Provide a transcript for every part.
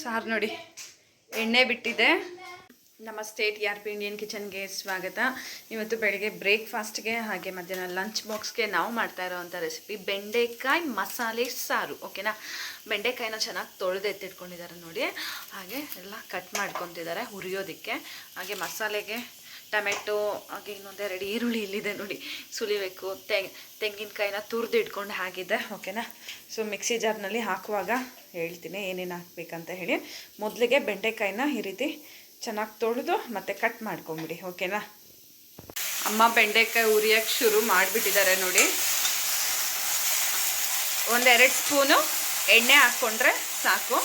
ಸಾರು ನೋಡಿ ಎಣ್ಣೆ ಬಿಟ್ಟಿದೆ. ನಮಸ್ತೆ, TRP ಇಂಡಿಯನ್ ಕಿಚನ್ಗೆ ಸ್ವಾಗತ. ಇವತ್ತು ಬೆಳಗ್ಗೆ ಬ್ರೇಕ್ಫಾಸ್ಟ್ಗೆ ಹಾಗೆ ಮಧ್ಯಾಹ್ನ ಲಂಚ್ ಬಾಕ್ಸ್ಗೆ ನಾವು ಮಾಡ್ತಾ ಇರೋವಂಥ ರೆಸಿಪಿ ಬೆಂಡೆಕಾಯಿ ಮಸಾಲೆ ಸಾರು. ಓಕೆನಾ, ಬೆಂಡೆಕಾಯಿನ ಚೆನ್ನಾಗಿ ತೊಳೆದು ಎತ್ತಿಟ್ಕೊಂಡಿದ್ದಾರೆ ನೋಡಿ. ಹಾಗೆ ಎಲ್ಲ ಕಟ್ ಮಾಡ್ಕೊತಿದ್ದಾರೆ ಹುರಿಯೋದಕ್ಕೆ. ಹಾಗೆ ಮಸಾಲೆಗೆ ಟೊಮೆಟೊ, ಹಾಗೆ ಇನ್ನೊಂದೆರಡು ಈರುಳ್ಳಿ ಇಲ್ಲಿದೆ ನೋಡಿ, ಸುಲಿಬೇಕು. ತೆಂಗಿನಕಾಯಿನ ತುರಿದು ಇಟ್ಕೊಂಡು ಹಾಗಿದೆ. ಓಕೆನಾ, ಸೊ ಮಿಕ್ಸಿ ಜಾರ್ನಲ್ಲಿ ಹಾಕುವಾಗ ಹೇಳ್ತೀನಿ ಏನೇನು ಹಾಕ್ಬೇಕಂತ ಹೇಳಿ. ಮೊದಲಿಗೆ ಬೆಂಡೆಕಾಯಿನ ಈ ರೀತಿ ಚೆನ್ನಾಗಿ ತೊಳೆದು ಮತ್ತು ಕಟ್ ಮಾಡ್ಕೊಂಬಿಡಿ. ಓಕೆನಾ, ಅಮ್ಮ ಬೆಂಡೆಕಾಯಿ ಉರಿಯೋಕ್ಕೆ ಶುರು ಮಾಡಿಬಿಟ್ಟಿದ್ದಾರೆ ನೋಡಿ. ಒಂದೆರಡು ಸ್ಪೂನು ಎಣ್ಣೆ ಹಾಕ್ಕೊಂಡ್ರೆ ಸಾಕು.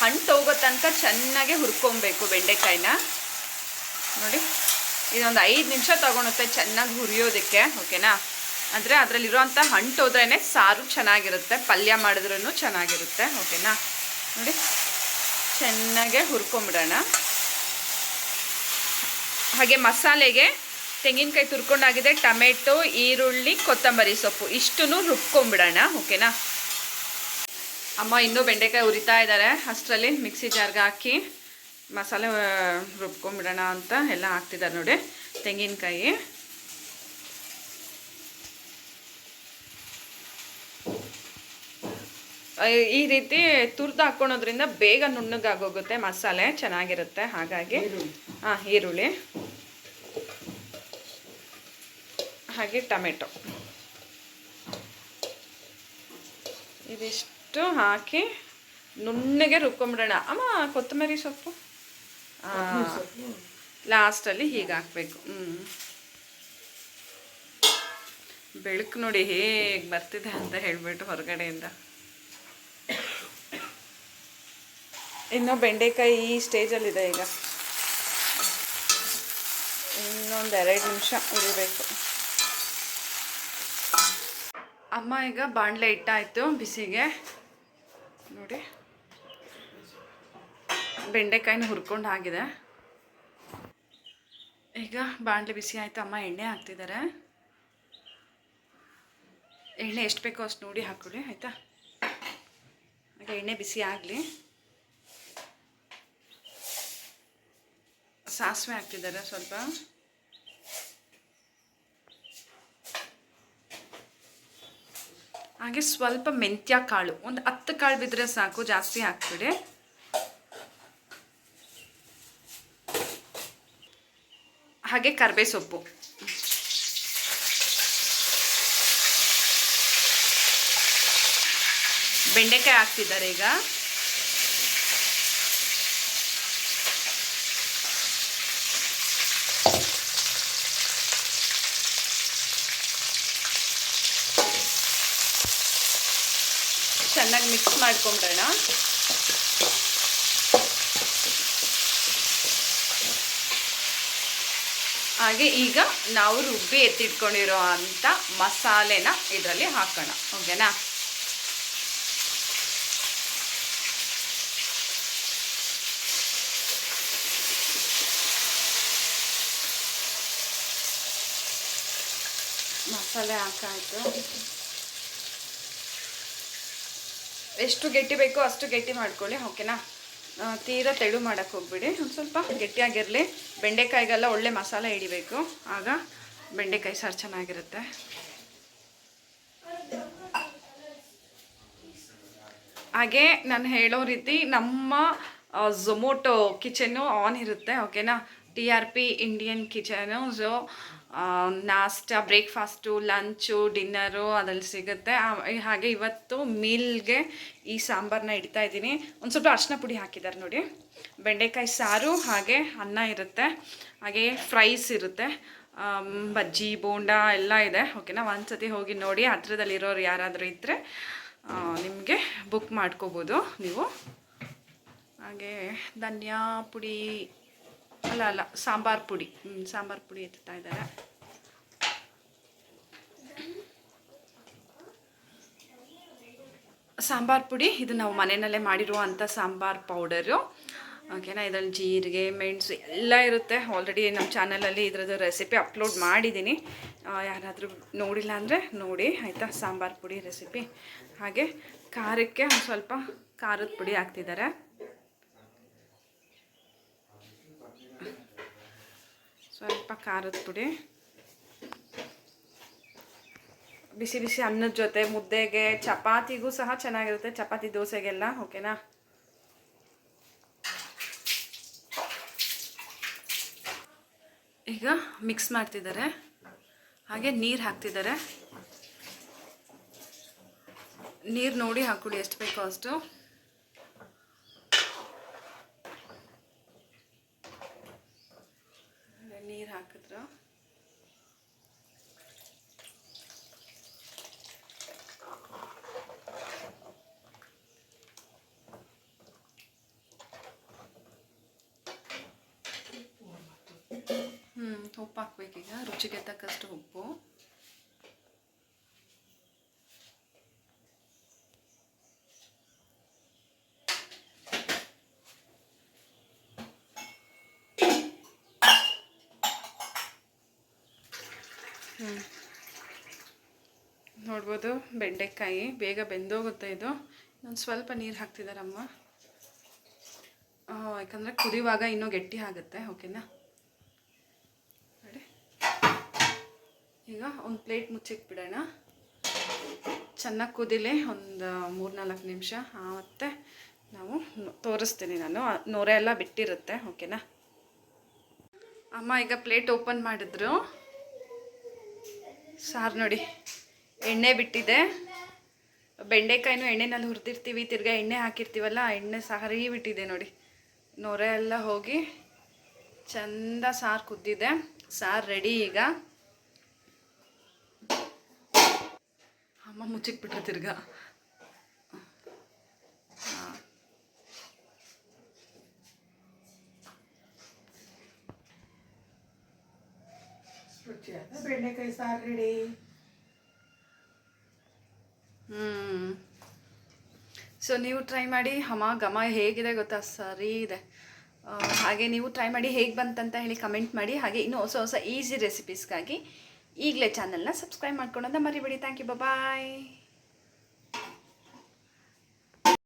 ಹಣ್ಣು ಹೋಗೋ ತನಕ ಚೆನ್ನಾಗಿ ಹುರ್ಕೊಬೇಕು ಬೆಂಡೆಕಾಯಿನ ನೋಡಿ. ಇದೊಂದು 5 ನಿಮಿಷ ತೊಗೊಳುತ್ತೆ ಚೆನ್ನಾಗಿ ಹುರಿಯೋದಕ್ಕೆ. ಓಕೆನಾ, ಅಂದರೆ ಅದರಲ್ಲಿರುವಂಥ ಹಣ್ಣು ಹೋದ್ರೇ ಸಾರು ಚೆನ್ನಾಗಿರುತ್ತೆ, ಪಲ್ಯ ಮಾಡಿದ್ರೂ ಚೆನ್ನಾಗಿರುತ್ತೆ. ಓಕೆನಾ, ನೋಡಿ ಚೆನ್ನಾಗೆ ಹುರ್ಕೊಂಬಿಡೋಣ. ಹಾಗೆ ಮಸಾಲೆಗೆ ತೆಂಗಿನಕಾಯಿ ತುರ್ಕೊಂಡಾಗಿದೆ, ಟೊಮೆಟೊ, ಈರುಳ್ಳಿ, ಕೊತ್ತಂಬರಿ ಸೊಪ್ಪು ಇಷ್ಟನ್ನು ರುಬ್ಕೊಂಬಿಡೋಣ. ಓಕೆನಾ, ಅಮ್ಮ ಇನ್ನೂ ಬೆಂಡೆಕಾಯಿ ಉರಿತಾ ಇದ್ದಾರೆ. ಅಷ್ಟರಲ್ಲಿ ಮಿಕ್ಸಿ ಜಾರ್ಗೆ ಹಾಕಿ ಮಸಾಲೆ ರುಬ್ಕೊಂಬಿಡೋಣ ಅಂತ ಎಲ್ಲ ಹಾಕ್ತಿದ್ದಾರೆ ನೋಡಿ. ತೆಂಗಿನಕಾಯಿ, ಈ ರೀತಿ ತುರ್ದು ಹಾಕ್ಕೊಳೋದ್ರಿಂದ ಬೇಗ ನುಣ್ಣಗಾಗೋಗುತ್ತೆ, ಮಸಾಲೆ ಚೆನ್ನಾಗಿರುತ್ತೆ. ಹಾಗಾಗಿ ಈರುಳ್ಳಿ ಹಾಗೆ ಟೊಮೆಟೊ ಇದಿಷ್ಟು ಹಾಕಿ ನುಣ್ಣಗೆ ರುಬ್ಕೊಂಬಿಡೋಣ. ಅಮ್ಮ ಕೊತ್ತಂಬರಿ ಸೊಪ್ಪು ಲಾಸ್ಟಲ್ಲಿ ಹೀಗೆ ಹಾಕಬೇಕು. ಬೆಳಕು ನೋಡಿ ಹೇಗೆ ಬರ್ತಿದೆ ಅಂತ ಹೇಳಿಬಿಟ್ಟು ಹೊರಗಡೆಯಿಂದ. ಇನ್ನು ಬೆಂಡೆಕಾಯಿ ಈ ಸ್ಟೇಜಲ್ಲಿದೆ. ಈಗ ಇನ್ನೊಂದು 2 ನಿಮಿಷ ಉರಿಬೇಕು. ಅಮ್ಮ ಈಗ ಬಾಣಲೆ ಇಟ್ಟಾಯಿತು ಬಿಸಿಗೆ ನೋಡಿ. ಬೆಂಡೆಕಾಯಿನ ಹುರ್ಕೊಂಡು ಆಗಿದೆ. ಈಗ ಬಾಣಲೆ ಬಿಸಿ ಆಯಿತು. ಅಮ್ಮ ಎಣ್ಣೆ ಹಾಕ್ತಿದ್ದಾರೆ. ಎಣ್ಣೆ ಎಷ್ಟು ಬೇಕೋ ಅಷ್ಟು ನೋಡಿ ಹಾಕ್ಕೊಳ್ಳಿ, ಆಯಿತಾ. ಈಗ ಎಣ್ಣೆ ಬಿಸಿ ಆಗಲಿ. ಸಾಸಿವೆ ಹಾಕ್ತಿದ್ದಾರೆ ಸ್ವಲ್ಪ. ಹಾಗೆ ಸ್ವಲ್ಪ ಮೆಂತ್ಯ ಕಾಳು, ಒಂದು 10 ಕಾಳು ಬಿದ್ದರೆ ಸಾಕು, ಜಾಸ್ತಿ ಹಾಕ್ಬಿಡಿ. ಹಾಗೆ ಕರಿಬೇವು ಸೊಪ್ಪು, ಬೆಂಡೆಕಾಯಿ ಹಾಕ್ತಿದ್ದಾರೆ ಈಗ. ಚೆನ್ನಾಗಿ ಮಿಕ್ಸ್ ಮಾಡ್ಕೊಂಬಿಡೋಣ. ಹಾಗೆ ಈಗ ನಾವು ರುಬ್ಬಿ ಎತ್ತಿಟ್ಕೊಂಡಿರೋ ಅಂಥ ಮಸಾಲೆನ ಇದರಲ್ಲಿ ಹಾಕೋಣ. ಓಕೆನಾ, ಮಸಾಲೆ ಹಾಕಾಯಿತು. ಎಷ್ಟು ಗಟ್ಟಿ ಬೇಕೋ ಅಷ್ಟು ಗಟ್ಟಿ ಮಾಡ್ಕೊಳ್ಳಿ. ಓಕೆನಾ, ತೀರಾ ತೆಳು ಮಾಡೋಕ್ಕೆ ಹೋಗ್ಬಿಡಿ. ಒಂದು ಸ್ವಲ್ಪ ಗಟ್ಟಿಯಾಗಿರಲಿ. ಬೆಂಡೆಕಾಯಿಗೆಲ್ಲ ಒಳ್ಳೆ ಮಸಾಲೆ ಹಿಡಿಬೇಕು, ಆಗ ಬೆಂಡೆಕಾಯಿ ಸಾರು ಚೆನ್ನಾಗಿರುತ್ತೆ. ಹಾಗೆ ನಾನು ಹೇಳೋ ರೀತಿ ನಮ್ಮ ಝೊಮೊಟೊ ಕಿಚನ್ನು ಆನ್ ಇರುತ್ತೆ. ಓಕೆನಾ, TRP ಇಂಡಿಯನ್ ಕಿಚನು. ಸೊ ನಾಷ್ಟಾ, ಬ್ರೇಕ್ಫಾಸ್ಟು, ಲಂಚು, ಡಿನ್ನರು ಅದರಲ್ಲಿ ಸಿಗುತ್ತೆ. ಹಾಗೆ ಇವತ್ತು ಮೀಲ್ಗೆ ಈ ಸಾಂಬಾರನ್ನ ಇಡ್ತಾ ಇದ್ದೀನಿ. ಒಂದು ಸ್ವಲ್ಪ ಅರಿಶಿನ ಪುಡಿ ಹಾಕಿದ್ದಾರೆ ನೋಡಿ. ಬೆಂಡೆಕಾಯಿ ಸಾರು ಹಾಗೆ ಅನ್ನ ಇರುತ್ತೆ, ಹಾಗೆ ಫ್ರೈಸ್ ಇರುತ್ತೆ, ಬಜ್ಜಿ, ಬೋಂಡ ಎಲ್ಲ ಇದೆ. ಓಕೆನಾ, ಒಂದ್ಸತಿ ಹೋಗಿ ನೋಡಿ. ಹತ್ರದಲ್ಲಿರೋರು ಯಾರಾದರೂ ಇದ್ದರೆ ನಿಮಗೆ ಬುಕ್ ಮಾಡ್ಕೋಬೋದು ನೀವು. ಹಾಗೆ ಧನಿಯಾ ಪುಡಿ ಅಲ್ಲ ಸಾಂಬಾರು ಪುಡಿ, ಸಾಂಬಾರು ಪುಡಿ ಎತ್ತಾ ಇದ್ದಾರೆ. ಸಾಂಬಾರು ಪುಡಿ ಇದು ನಾವು ಮನೆಯಲ್ಲೇ ಮಾಡಿರುವಂಥ ಸಾಂಬಾರು ಪೌಡರು. ಓಕೆನಾ, ಇದರಲ್ಲಿ ಜೀರಿಗೆ, ಮೆಣಸು ಎಲ್ಲ ಇರುತ್ತೆ. ಆಲ್ರೆಡಿ ನಮ್ಮ ಚಾನಲಲ್ಲಿ ಇದರದ್ದು ರೆಸಿಪಿ ಅಪ್ಲೋಡ್ ಮಾಡಿದ್ದೀನಿ, ಯಾರಾದರೂ ನೋಡಿಲ್ಲ ಅಂದರೆ ನೋಡಿ, ಆಯಿತಾ. ಸಾಂಬಾರು ಪುಡಿ ರೆಸಿಪಿ. ಹಾಗೆ ಖಾರಕ್ಕೆ ಒಂದು ಸ್ವಲ್ಪ ಖಾರದ ಪುಡಿ ಹಾಕ್ತಿದ್ದಾರೆ. ಸ್ವಲ್ಪ ಖಾರದ ಪುಡಿ. ಬಿಸಿ ಬಿಸಿ ಅನ್ನದ ಜೊತೆ ಮುದ್ದೆಗೆ, ಚಪಾತಿಗೂ ಸಹ ಚೆನ್ನಾಗಿರುತ್ತೆ, ಚಪಾತಿ ದೋಸೆಗೆಲ್ಲ. ಓಕೆನಾ? ಈಗ ಮಿಕ್ಸ್ ಮಾಡ್ತಿದ್ದಾರೆ, ಹಾಗೆ ನೀರು ಹಾಕ್ತಿದ್ದಾರೆ. ನೀರು ನೋಡಿ ಹಾಕ್ಕೊಡಿ ಎಷ್ಟು ಬೇಕೋ ಅಷ್ಟು. ನೀರು ಹಾಕಿದ್ರು ಉಪ್ಪು ಹಾಕ್ಬೇಕೀಗ, ರುಚಿಗೆ ತಕ್ಕಷ್ಟು ಉಪ್ಪು. ನೋಡ್ಬೋದು ಬೆಂಡೆಕಾಯಿ ಬೇಗ ಬೆಂದೋಗುತ್ತೆ ಇದು. ಇನ್ನೊಂದು ಸ್ವಲ್ಪ ನೀರು ಹಾಕ್ತಿದ್ದಾರಮ್ಮ, ಯಾಕಂದರೆ ಕುದಿಯುವಾಗ ಇನ್ನೂ ಗಟ್ಟಿ ಆಗುತ್ತೆ. ಓಕೆನಾ? ನೋಡಿ, ಈಗ ಒಂದು ಪ್ಲೇಟ್ ಮುಚ್ಚಿಟ್ಬಿಡೋಣ. ಚೆನ್ನಾಗಿ ಕುದಿಲಿ ಒಂದು 3-4 ನಿಮಿಷ. ಮತ್ತು ನಾವು ತೋರಿಸ್ತೀನಿ ನಾನು, ನೊರೆ ಎಲ್ಲ ಬಿಟ್ಟಿರುತ್ತೆ. ಓಕೆನಾ? ಅಮ್ಮ ಈಗ ಪ್ಲೇಟ್ ಓಪನ್ ಮಾಡಿದ್ರು. ಸಾರು ನೋಡಿ ಎಣ್ಣೆ ಬಿಟ್ಟಿದೆ. ಬೆಂಡೆಕಾಯಿನೂ ಎಣ್ಣೆನಲ್ಲಿ ಹುರಿದಿರ್ತೀವಿ, ತಿರ್ಗಾ ಎಣ್ಣೆ ಹಾಕಿರ್ತೀವಲ್ಲ, ಎಣ್ಣೆ ಸಾರಿ ಬಿಟ್ಟಿದೆ ನೋಡಿ. ನೊರೆ ಎಲ್ಲ ಹೋಗಿ ಚಂದ ಸಾರು ಕುದ್ದಿದೆ. ಸಾರು ರೆಡಿ. ಈಗ ಅಮ್ಮ ಮುಚ್ಚಿಕ್ಬಿಟ್ರೆ ತಿರ್ಗಾ. ರುಚಿಯಾದ ಬೆಂಡೆಕಾಯಿ ಸಾರು ರೆಡಿ. ಸೊ ನೀವು ಟ್ರೈ ಮಾಡಿ. ಘಮ ಹೇಗಿದೆ ಗೊತ್ತಾ, ಸರಿ ಇದೆ. ಹಾಗೆ ನೀವು ಟ್ರೈ ಮಾಡಿ, ಹೇಗೆ ಬಂತಂತ ಹೇಳಿ ಕಮೆಂಟ್ ಮಾಡಿ. ಹಾಗೆ ಇನ್ನೂ ಹೊಸ ಹೊಸ ಈಸಿ ರೆಸಿಪೀಸ್ಗಾಗಿ ಈಗಲೇ ಚಾನಲ್ನ ಸಬ್ಸ್ಕ್ರೈಬ್ ಮಾಡ್ಕೊಳ್ಳೋದನ್ನ ಮರಿಬೇಡಿ. Thank you, bye.